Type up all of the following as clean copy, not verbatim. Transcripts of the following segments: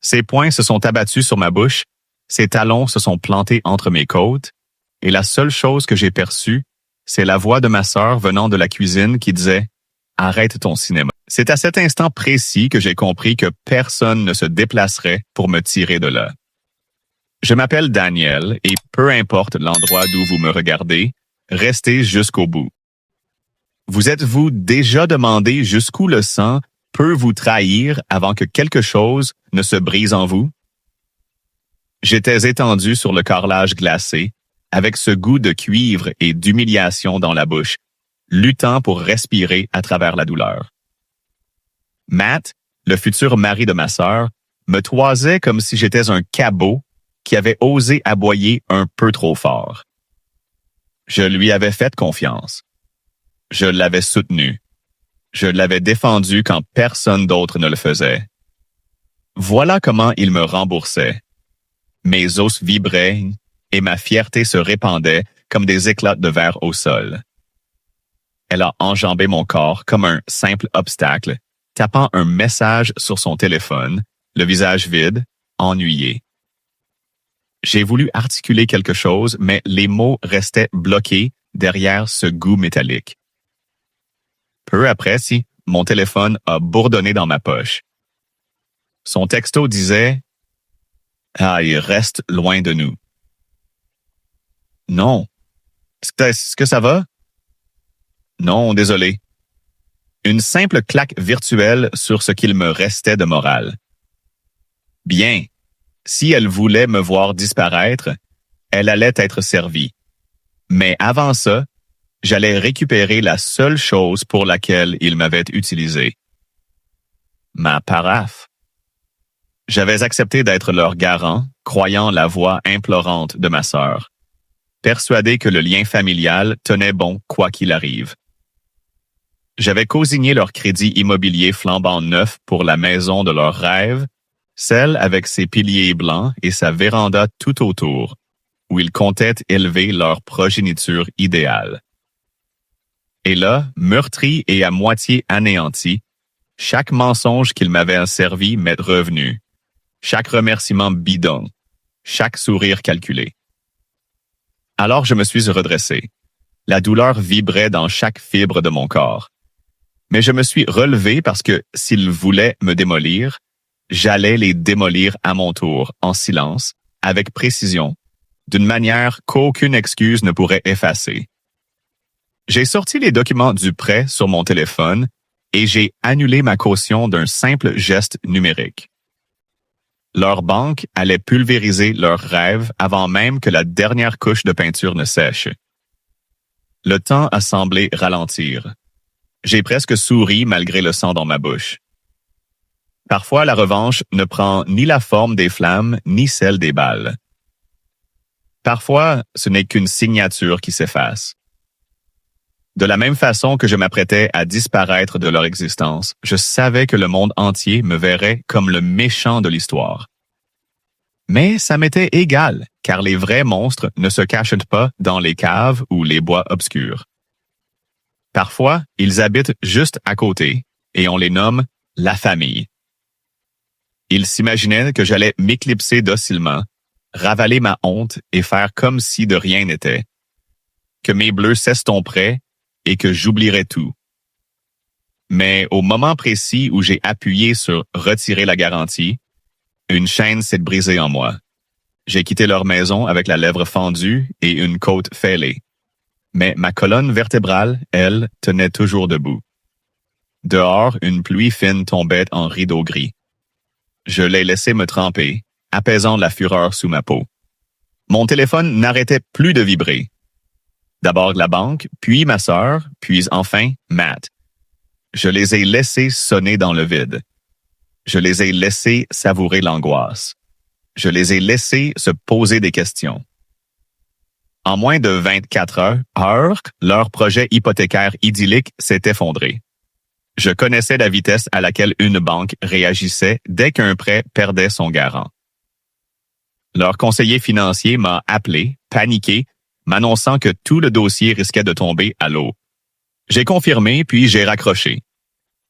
Ses poings se sont abattus sur ma bouche, ses talons se sont plantés entre mes côtes, et la seule chose que j'ai perçue, c'est la voix de ma sœur venant de la cuisine qui disait « Arrête ton cinéma ». C'est à cet instant précis que j'ai compris que personne ne se déplacerait pour me tirer de là. Je m'appelle Daniel et peu importe l'endroit d'où vous me regardez, restez jusqu'au bout. Vous êtes-vous déjà demandé jusqu'où le sang peut vous trahir avant que quelque chose ne se brise en vous? J'étais étendu sur le carrelage glacé, avec ce goût de cuivre et d'humiliation dans la bouche, luttant pour respirer à travers la douleur. Matt, le futur mari de ma sœur, me toisait comme si j'étais un cabot qui avait osé aboyer un peu trop fort. Je lui avais fait confiance. Je l'avais soutenu. Je l'avais défendu quand personne d'autre ne le faisait. Voilà comment il me remboursait. Mes os vibraient et ma fierté se répandait comme des éclats de verre au sol. Elle a enjambé mon corps comme un simple obstacle, tapant un message sur son téléphone, le visage vide, ennuyé. J'ai voulu articuler quelque chose, mais les mots restaient bloqués derrière ce goût métallique. Peu après, mon téléphone a bourdonné dans ma poche. Son texto disait « Ah, il reste loin de nous. » Non. Est-ce que ça va? Non, désolé. Une simple claque virtuelle sur ce qu'il me restait de morale. Bien. Si elle voulait me voir disparaître, elle allait être servie. Mais avant ça, j'allais récupérer la seule chose pour laquelle il m'avait utilisé. Ma paraphe. J'avais accepté d'être leur garant, croyant la voix implorante de ma sœur, persuadé que le lien familial tenait bon quoi qu'il arrive. J'avais cosigné leur crédit immobilier flambant neuf pour la maison de leurs rêves, celle avec ses piliers blancs et sa véranda tout autour, où ils comptaient élever leur progéniture idéale. Et là, meurtri et à moitié anéanti, chaque mensonge qu'il m'avait servi m'est revenu, chaque remerciement bidon, chaque sourire calculé. Alors je me suis redressé. La douleur vibrait dans chaque fibre de mon corps. Mais je me suis relevé parce que s'ils voulaient me démolir, j'allais les démolir à mon tour, en silence, avec précision, d'une manière qu'aucune excuse ne pourrait effacer. J'ai sorti les documents du prêt sur mon téléphone et j'ai annulé ma caution d'un simple geste numérique. Leur banque allait pulvériser leurs rêves avant même que la dernière couche de peinture ne sèche. Le temps a semblé ralentir. J'ai presque souri malgré le sang dans ma bouche. Parfois, la revanche ne prend ni la forme des flammes, ni celle des balles. Parfois, ce n'est qu'une signature qui s'efface. De la même façon que je m'apprêtais à disparaître de leur existence, je savais que le monde entier me verrait comme le méchant de l'histoire. Mais ça m'était égal, car les vrais monstres ne se cachent pas dans les caves ou les bois obscurs. Parfois, ils habitent juste à côté, et on les nomme la famille. Ils s'imaginaient que j'allais m'éclipser docilement, ravaler ma honte et faire comme si de rien n'était, que mes bleus s'estomperaient et que j'oublierais tout. Mais au moment précis où j'ai appuyé sur « Retirer la garantie », une chaîne s'est brisée en moi. J'ai quitté leur maison avec la lèvre fendue et une côte fêlée. Mais ma colonne vertébrale, elle, tenait toujours debout. Dehors, une pluie fine tombait en rideaux gris. Je l'ai laissé me tremper, apaisant la fureur sous ma peau. Mon téléphone n'arrêtait plus de vibrer. D'abord la banque, puis ma sœur, puis enfin Matt. Je les ai laissés sonner dans le vide. Je les ai laissés savourer l'angoisse. Je les ai laissés se poser des questions. En moins de 24 heures, leur projet hypothécaire idyllique s'est effondré. Je connaissais la vitesse à laquelle une banque réagissait dès qu'un prêt perdait son garant. Leur conseiller financier m'a appelé, paniqué, m'annonçant que tout le dossier risquait de tomber à l'eau. J'ai confirmé, puis j'ai raccroché.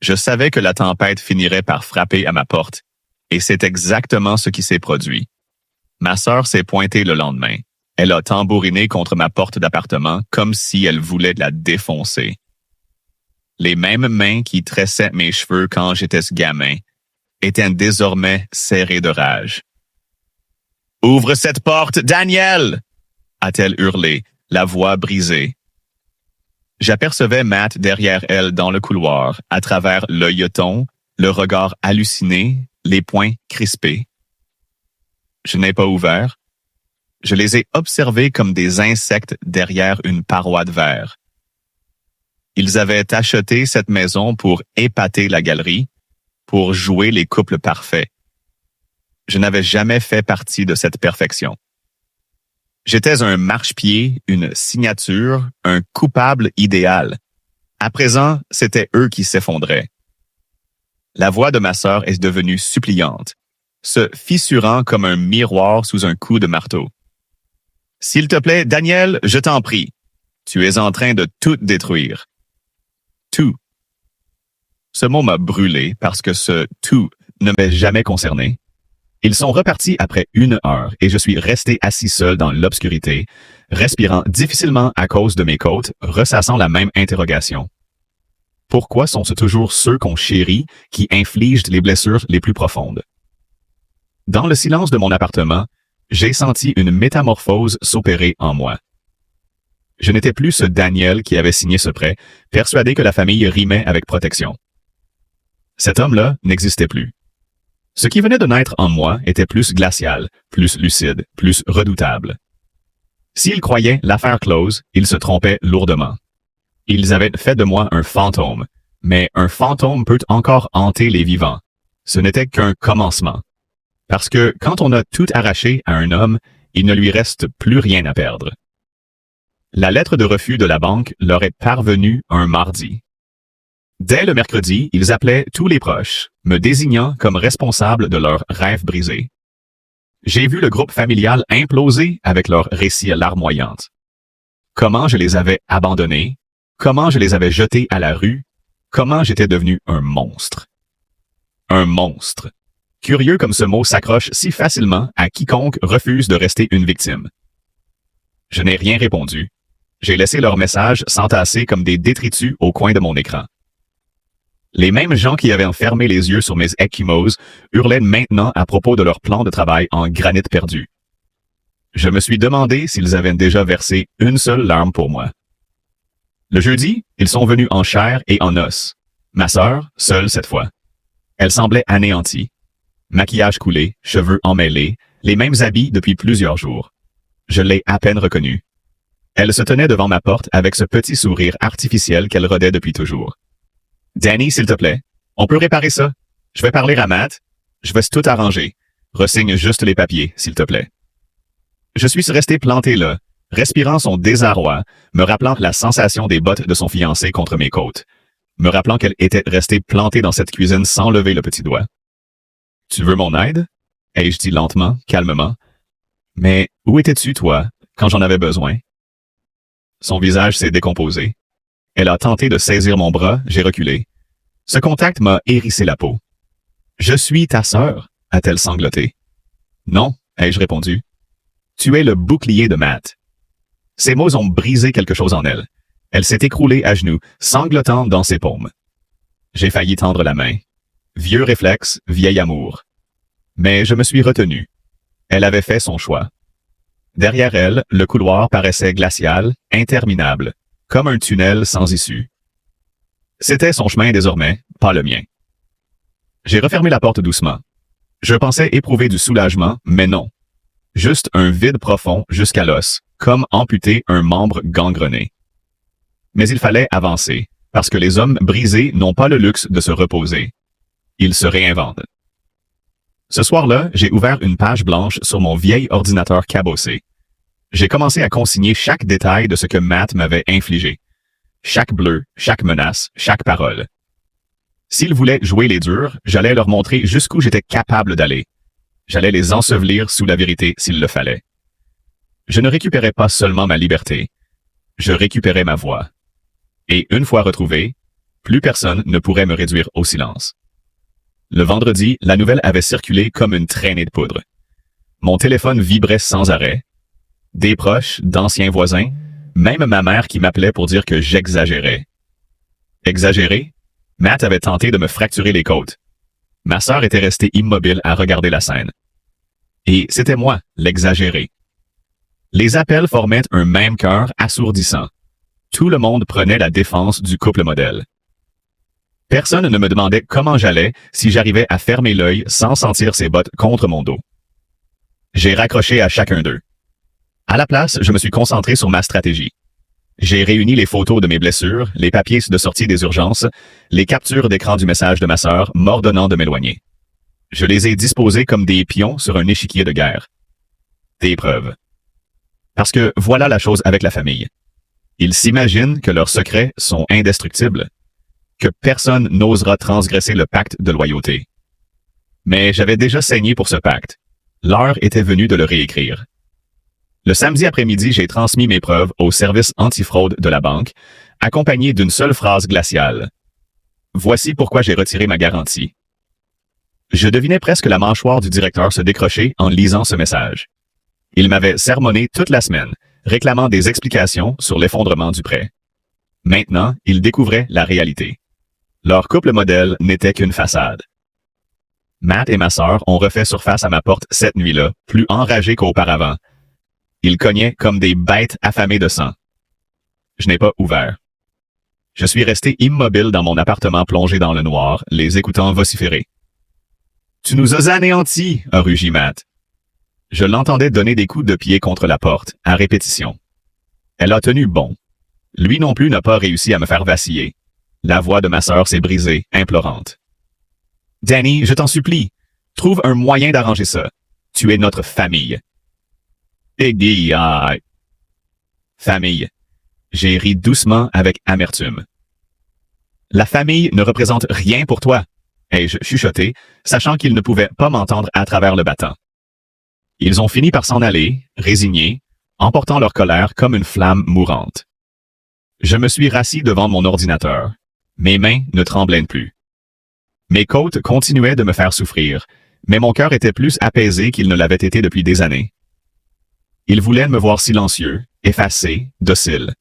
Je savais que la tempête finirait par frapper à ma porte, Et c'est exactement ce qui s'est produit. Ma sœur s'est pointée le lendemain. Elle a tambouriné contre ma porte d'appartement comme si elle voulait la défoncer. Les mêmes mains qui tressaient mes cheveux quand j'étais ce gamin étaient désormais serrées de rage. « Ouvre cette porte, Daniel! » a-t-elle hurlé, la voix brisée. J'apercevais Matt derrière elle dans le couloir, à travers l'œilleton, le regard halluciné, les poings crispés. Je n'ai pas ouvert. Je les ai observés comme des insectes derrière une paroi de verre. Ils avaient acheté cette maison pour épater la galerie, pour jouer les couples parfaits. Je n'avais jamais fait partie de cette perfection. J'étais un marchepied, une signature, un coupable idéal. À présent, c'était eux qui s'effondraient. La voix de ma sœur est devenue suppliante, se fissurant comme un miroir sous un coup de marteau. « S'il te plaît, Daniel, je t'en prie. Tu es en train de tout détruire. » Tout. Ce mot m'a brûlé parce que ce « tout » ne m'est jamais concerné. Ils sont repartis après 1 heure et je suis resté assis seul dans l'obscurité, respirant difficilement à cause de mes côtes, ressassant la même interrogation. Pourquoi sont-ce toujours ceux qu'on chérit qui infligent les blessures les plus profondes? Dans le silence de mon appartement, j'ai senti une métamorphose s'opérer en moi. Je n'étais plus ce Daniel qui avait signé ce prêt, persuadé que la famille rimait avec protection. Cet homme-là n'existait plus. Ce qui venait de naître en moi était plus glacial, plus lucide, plus redoutable. S'ils croyaient l'affaire close, ils se trompaient lourdement. Ils avaient fait de moi un fantôme, mais un fantôme peut encore hanter les vivants. Ce n'était qu'un commencement. Parce que quand on a tout arraché à un homme, il ne lui reste plus rien à perdre. La lettre de refus de la banque leur est parvenue un mardi. Dès le mercredi, ils appelaient tous les proches, me désignant comme responsable de leurs rêves brisés. J'ai vu le groupe familial imploser avec leurs récits larmoyantes. Comment je les avais abandonnés, comment je les avais jetés à la rue, comment j'étais devenu un monstre. Un monstre. Curieux comme ce mot s'accroche si facilement à quiconque refuse de rester une victime. Je n'ai rien répondu. J'ai laissé leurs messages s'entasser comme des détritus au coin de mon écran. Les mêmes gens qui avaient enfermé les yeux sur mes ecchymoses hurlaient maintenant à propos de leur plan de travail en granit perdu. Je me suis demandé s'ils avaient déjà versé une seule larme pour moi. Le jeudi, ils sont venus en chair et en os. Ma sœur, seule cette fois. Elle semblait anéantie. Maquillage coulé, cheveux emmêlés, les mêmes habits depuis plusieurs jours. Je l'ai à peine reconnue. Elle se tenait devant ma porte avec ce petit sourire artificiel qu'elle rodait depuis toujours. « Danny, s'il te plaît, on peut réparer ça. Je vais parler à Matt. Je vais tout arranger. Ressigne juste les papiers, s'il te plaît. » Je suis resté planté là, respirant son désarroi, me rappelant la sensation des bottes de son fiancé contre mes côtes, me rappelant qu'elle était restée plantée dans cette cuisine sans lever le petit doigt. « Tu veux mon aide? » ai-je dit lentement, calmement. « Mais où étais-tu, toi, quand j'en avais besoin? » Son visage s'est décomposé. Elle a tenté de saisir mon bras, j'ai reculé. Ce contact m'a hérissé la peau. « Je suis ta sœur, » a-t-elle sangloté. « Non, » ai-je répondu. « Tu es le bouclier de Matt. » Ces mots ont brisé quelque chose en elle. Elle s'est écroulée à genoux, sanglotant dans ses paumes. J'ai failli tendre la main. Vieux réflexe, vieil amour. Mais je me suis retenu. Elle avait fait son choix. Derrière elle, le couloir paraissait glacial, interminable, comme un tunnel sans issue. C'était son chemin désormais, pas le mien. J'ai refermé la porte doucement. Je pensais éprouver du soulagement, mais non. Juste un vide profond jusqu'à l'os, comme amputer un membre gangrené. Mais il fallait avancer, parce que les hommes brisés n'ont pas le luxe de se reposer. Ils se réinventent. Ce soir-là, j'ai ouvert une page blanche sur mon vieil ordinateur cabossé. J'ai commencé à consigner chaque détail de ce que Matt m'avait infligé. Chaque bleu, chaque menace, chaque parole. S'ils voulaient jouer les durs, j'allais leur montrer jusqu'où j'étais capable d'aller. J'allais les ensevelir sous la vérité s'il le fallait. Je ne récupérais pas seulement ma liberté, je récupérais ma voix. Et une fois retrouvée, plus personne ne pourrait me réduire au silence. Le vendredi, la nouvelle avait circulé comme une traînée de poudre. Mon téléphone vibrait sans arrêt. Des proches, d'anciens voisins, même ma mère qui m'appelait pour dire que j'exagérais. Exagérer? Matt avait tenté de me fracturer les côtes. Ma sœur était restée immobile à regarder la scène. Et c'était moi, l'exagéré. Les appels formaient un même chœur assourdissant. Tout le monde prenait la défense du couple modèle. Personne ne me demandait comment j'allais si j'arrivais à fermer l'œil sans sentir ses bottes contre mon dos. J'ai raccroché à chacun d'eux. À la place, je me suis concentré sur ma stratégie. J'ai réuni les photos de mes blessures, les papiers de sortie des urgences, les captures d'écran du message de ma sœur m'ordonnant de m'éloigner. Je les ai disposés comme des pions sur un échiquier de guerre. Des preuves. Parce que voilà la chose avec la famille. Ils s'imaginent que leurs secrets sont indestructibles, que personne n'osera transgresser le pacte de loyauté. Mais j'avais déjà saigné pour ce pacte. L'heure était venue de le réécrire. Le samedi après-midi, j'ai transmis mes preuves au service antifraude de la banque, accompagné d'une seule phrase glaciale. Voici pourquoi j'ai retiré ma garantie. Je devinais presque la mâchoire du directeur se décrocher en lisant ce message. Il m'avait sermonné toute la semaine, réclamant des explications sur l'effondrement du prêt. Maintenant, il découvrait la réalité. Leur couple modèle n'était qu'une façade. Matt et ma sœur ont refait surface à ma porte cette nuit-là, plus enragés qu'auparavant. Ils cognaient comme des bêtes affamées de sang. Je n'ai pas ouvert. Je suis resté immobile dans mon appartement plongé dans le noir, les écoutant vociférer. « Tu nous as anéantis !» a rugi Matt. Je l'entendais donner des coups de pied contre la porte, à répétition. Elle a tenu bon. Lui non plus n'a pas réussi à me faire vaciller. La voix de ma sœur s'est brisée, implorante. « Danny, je t'en supplie, trouve un moyen d'arranger ça. Tu es notre famille. » Famille. J'ai ri doucement avec amertume. La famille ne représente rien pour toi, ai-je chuchoté, sachant qu'ils ne pouvaient pas m'entendre à travers le battant. Ils ont fini par s'en aller, résignés, emportant leur colère comme une flamme mourante. Je me suis rassis devant mon ordinateur. Mes mains ne tremblaient plus. Mes côtes continuaient de me faire souffrir, mais mon cœur était plus apaisé qu'il ne l'avait été depuis des années. Ils voulaient me voir silencieux, effacé, docile.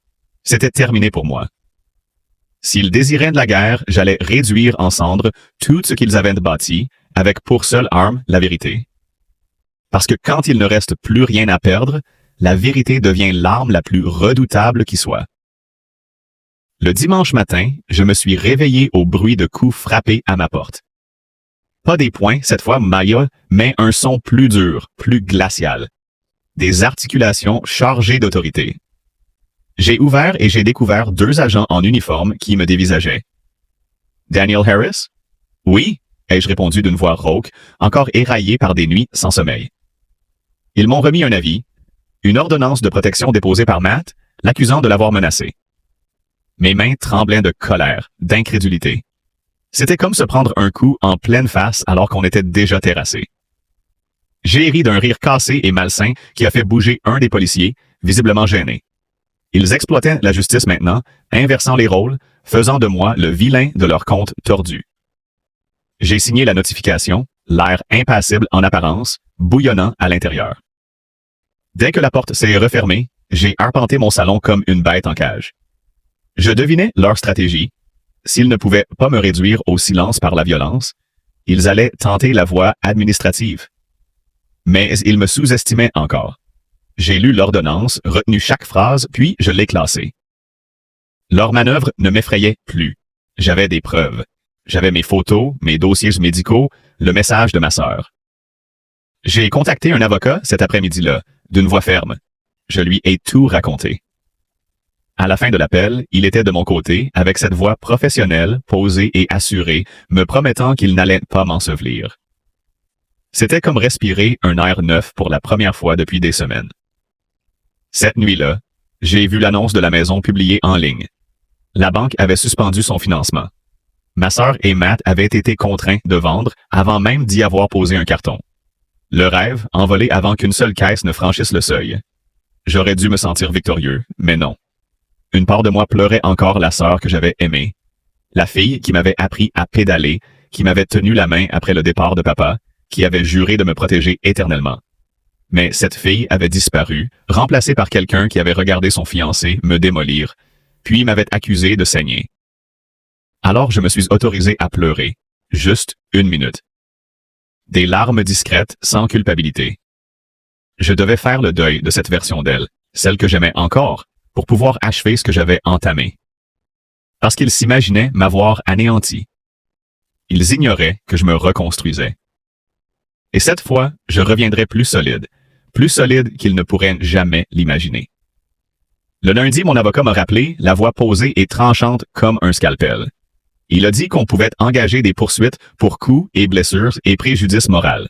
C'était terminé pour moi. S'ils désiraient de la guerre, j'allais réduire en cendres tout ce qu'ils avaient bâti, avec pour seule arme la vérité. Parce que quand il ne reste plus rien à perdre, la vérité devient l'arme la plus redoutable qui soit. Le dimanche matin, je me suis réveillé au bruit de coups frappés à ma porte. Pas des poings, cette fois Maya, mais un son plus dur, plus glacial. Des articulations chargées d'autorité. J'ai ouvert et j'ai découvert 2 agents en uniforme qui me dévisageaient. « Daniel Harris? »« Oui, » ai-je répondu d'une voix rauque, encore éraillée par des nuits sans sommeil. Ils m'ont remis un avis, une ordonnance de protection déposée par Matt, l'accusant de l'avoir menacé. Mes mains tremblaient de colère, d'incrédulité. C'était comme se prendre un coup en pleine face alors qu'on était déjà terrassé. J'ai ri d'un rire cassé et malsain qui a fait bouger un des policiers, visiblement gêné. Ils exploitaient la justice maintenant, inversant les rôles, faisant de moi le vilain de leur compte tordu. J'ai signé la notification, l'air impassible en apparence, bouillonnant à l'intérieur. Dès que la porte s'est refermée, j'ai arpenté mon salon comme une bête en cage. Je devinais leur stratégie. S'ils ne pouvaient pas me réduire au silence par la violence, ils allaient tenter la voie administrative. Mais ils me sous-estimaient encore. J'ai lu l'ordonnance, retenu chaque phrase, puis je l'ai classée. Leur manœuvre ne m'effrayait plus. J'avais des preuves. J'avais mes photos, mes dossiers médicaux, le message de ma sœur. J'ai contacté un avocat cet après-midi-là, d'une voix ferme. Je lui ai tout raconté. À la fin de l'appel, il était de mon côté, avec cette voix professionnelle, posée et assurée, me promettant qu'il n'allait pas m'ensevelir. C'était comme respirer un air neuf pour la première fois depuis des semaines. Cette nuit-là, j'ai vu l'annonce de la maison publiée en ligne. La banque avait suspendu son financement. Ma sœur et Matt avaient été contraints de vendre avant même d'y avoir posé un carton. Le rêve, envolé avant qu'une seule caisse ne franchisse le seuil. J'aurais dû me sentir victorieux, mais non. Une part de moi pleurait encore la sœur que j'avais aimée. La fille qui m'avait appris à pédaler, qui m'avait tenu la main après le départ de papa, qui avait juré de me protéger éternellement. Mais cette fille avait disparu, remplacée par quelqu'un qui avait regardé son fiancé me démolir, puis m'avait accusé de saigner. Alors je me suis autorisé à pleurer, juste 1 minute. Des larmes discrètes, sans culpabilité. Je devais faire le deuil de cette version d'elle, celle que j'aimais encore, pour pouvoir achever ce que j'avais entamé. Parce qu'ils s'imaginaient m'avoir anéanti. Ils ignoraient que je me reconstruisais. Et cette fois, je reviendrai plus solide qu'ils ne pourraient jamais l'imaginer. Le lundi, mon avocat m'a rappelé, la voix posée et tranchante comme un scalpel. Il a dit qu'on pouvait engager des poursuites pour coups et blessures et préjudice moral.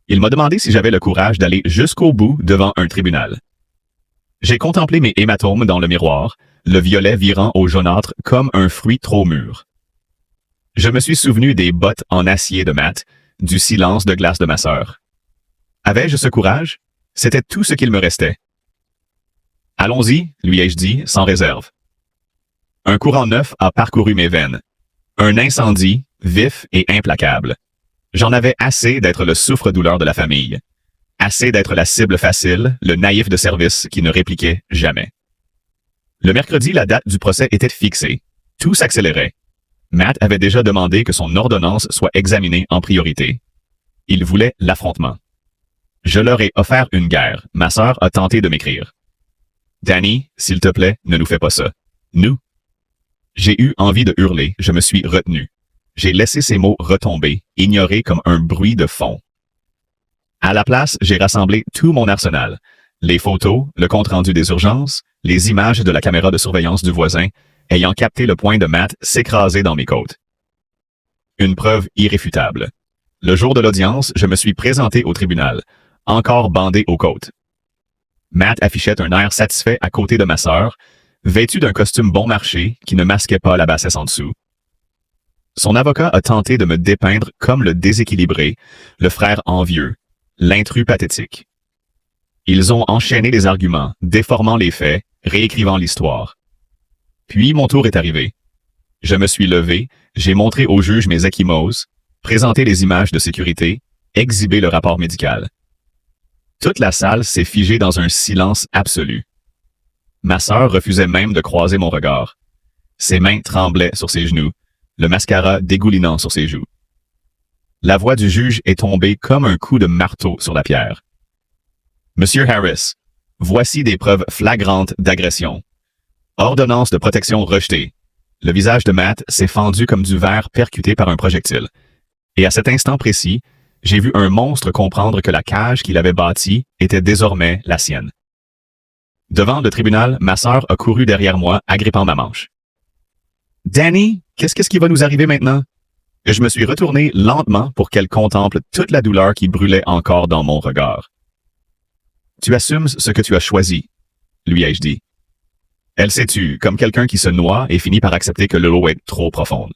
Il m'a demandé si j'avais le courage d'aller jusqu'au bout devant un tribunal. J'ai contemplé mes hématomes dans le miroir, le violet virant au jaunâtre comme un fruit trop mûr. Je me suis souvenu des bottes en acier de Matt, du silence de glace de ma sœur. Avais-je ce courage? C'était tout ce qu'il me restait. Allons-y, lui ai-je dit, sans réserve. Un courant neuf a parcouru mes veines. Un incendie, vif et implacable. J'en avais assez d'être le souffre-douleur de la famille. Assez d'être la cible facile, le naïf de service qui ne répliquait jamais. Le mercredi, la date du procès était fixée. Tout s'accélérait. Matt avait déjà demandé que son ordonnance soit examinée en priorité. Il voulait l'affrontement. Je leur ai offert une guerre. Ma sœur a tenté de m'écrire. Danny, s'il te plaît, ne nous fais pas ça. Nous. J'ai eu envie de hurler, je me suis retenu. J'ai laissé ces mots retomber, ignorés comme un bruit de fond. À la place, j'ai rassemblé tout mon arsenal. Les photos, le compte-rendu des urgences, les images de la caméra de surveillance du voisin, ayant capté le poing de Matt s'écraser dans mes côtes. Une preuve irréfutable. Le jour de l'audience, je me suis présenté au tribunal, encore bandé aux côtes. Matt affichait un air satisfait à côté de ma sœur, vêtu d'un costume bon marché qui ne masquait pas la bassesse en dessous. Son avocat a tenté de me dépeindre comme le déséquilibré, le frère envieux, l'intrus pathétique. Ils ont enchaîné les arguments, déformant les faits, réécrivant l'histoire. Puis mon tour est arrivé. Je me suis levé, j'ai montré au juge mes ecchymoses, présenté les images de sécurité, exhibé le rapport médical. Toute la salle s'est figée dans un silence absolu. Ma sœur refusait même de croiser mon regard. Ses mains tremblaient sur ses genoux, le mascara dégoulinant sur ses joues. La voix du juge est tombée comme un coup de marteau sur la pierre. Monsieur Harris, voici des preuves flagrantes d'agression. Ordonnance de protection rejetée. Le visage de Matt s'est fendu comme du verre percuté par un projectile. Et à cet instant précis, j'ai vu un monstre comprendre que la cage qu'il avait bâtie était désormais la sienne. Devant le tribunal, ma sœur a couru derrière moi, agrippant ma manche. « Danny, qu'est-ce qui va nous arriver maintenant? » Je me suis retourné lentement pour qu'elle contemple toute la douleur qui brûlait encore dans mon regard. « Tu assumes ce que tu as choisi, » lui ai-je dit. Elle s'est tue, comme quelqu'un qui se noie et finit par accepter que l'eau est trop profonde.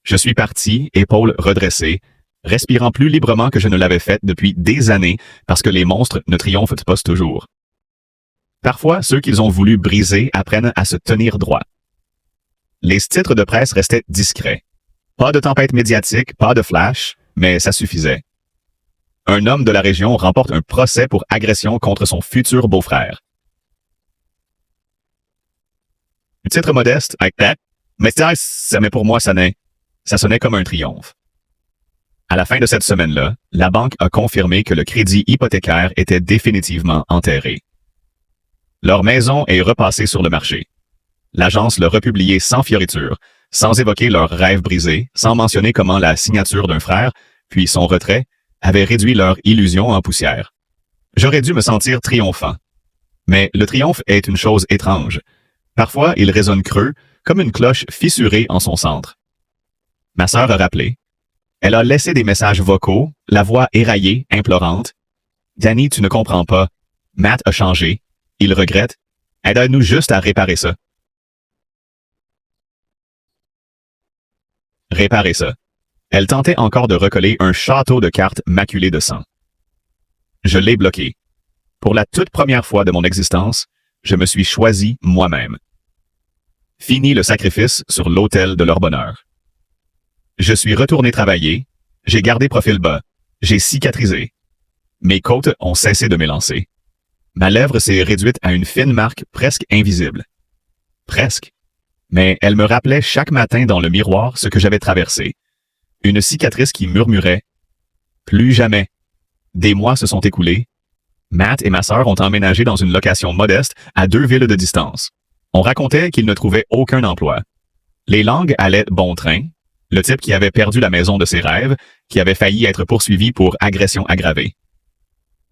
Je suis parti, épaules redressées, respirant plus librement que je ne l'avais fait depuis des années parce que les monstres ne triomphent pas toujours. Parfois, ceux qu'ils ont voulu briser apprennent à se tenir droit. Les titres de presse restaient discrets. Pas de tempête médiatique, pas de flash, mais ça suffisait. Un homme de la région remporte un procès pour agression contre son futur beau-frère. Un titre modeste, avec that, mais pour moi, ça sonnait comme un triomphe. À la fin de cette semaine-là, la banque a confirmé que le crédit hypothécaire était définitivement enterré. Leur maison est repassée sur le marché. L'agence l'a republié sans fioriture, sans évoquer leur rêve brisé, sans mentionner comment la signature d'un frère, puis son retrait, avait réduit leur illusion en poussière. J'aurais dû me sentir triomphant. Mais le triomphe est une chose étrange. Parfois, il résonne creux, comme une cloche fissurée en son centre. Ma sœur a rappelé. Elle a laissé des messages vocaux, la voix éraillée, implorante. « Danny, tu ne comprends pas. Matt a changé. Il regrette. Aide-nous juste à réparer ça. » Réparer ça. Elle tentait encore de recoller un château de cartes maculé de sang. Je l'ai bloqué. Pour la toute première fois de mon existence, je me suis choisi moi-même. Fini le sacrifice sur l'autel de leur bonheur. Je suis retourné travailler, j'ai gardé profil bas, j'ai cicatrisé. Mes côtes ont cessé de m'élancer. Ma lèvre s'est réduite à une fine marque presque invisible. Presque. Mais elle me rappelait chaque matin dans le miroir ce que j'avais traversé. Une cicatrice qui murmurait « Plus jamais ». Des mois se sont écoulés. Matt et ma sœur ont emménagé dans une location modeste à 2 villes de distance. On racontait qu'ils ne trouvaient aucun emploi. Les langues allaient bon train. Le type qui avait perdu la maison de ses rêves, qui avait failli être poursuivi pour agression aggravée.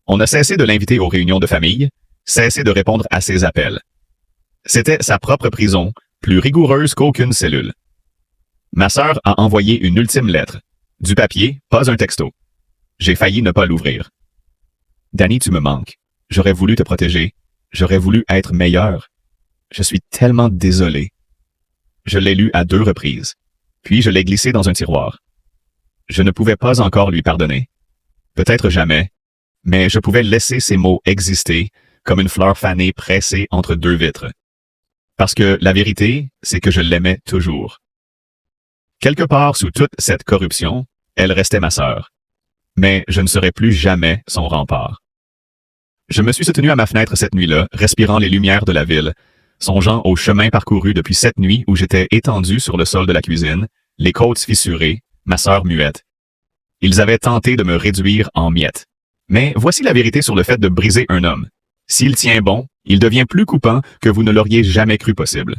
On a cessé de l'inviter aux réunions de famille, cessé de répondre à ses appels. C'était sa propre prison, plus rigoureuse qu'aucune cellule. Ma sœur a envoyé une ultime lettre. Du papier, pas un texto. J'ai failli ne pas l'ouvrir. Danny, tu me manques. J'aurais voulu te protéger. J'aurais voulu être meilleur. Je suis tellement désolé. Je l'ai lu à 2 reprises. Puis je l'ai glissé dans un tiroir. Je ne pouvais pas encore lui pardonner. Peut-être jamais. Mais je pouvais laisser ces mots exister comme une fleur fanée pressée entre 2 vitres. Parce que la vérité, c'est que je l'aimais toujours. Quelque part sous toute cette corruption, elle restait ma sœur. Mais je ne serai plus jamais son rempart. Je me suis soutenu à ma fenêtre cette nuit-là, respirant les lumières de la ville, songeant au chemin parcouru depuis cette nuit où j'étais étendu sur le sol de la cuisine, les côtes fissurées, ma sœur muette. Ils avaient tenté de me réduire en miettes. Mais voici la vérité sur le fait de briser un homme. S'il tient bon, il devient plus coupant que vous ne l'auriez jamais cru possible.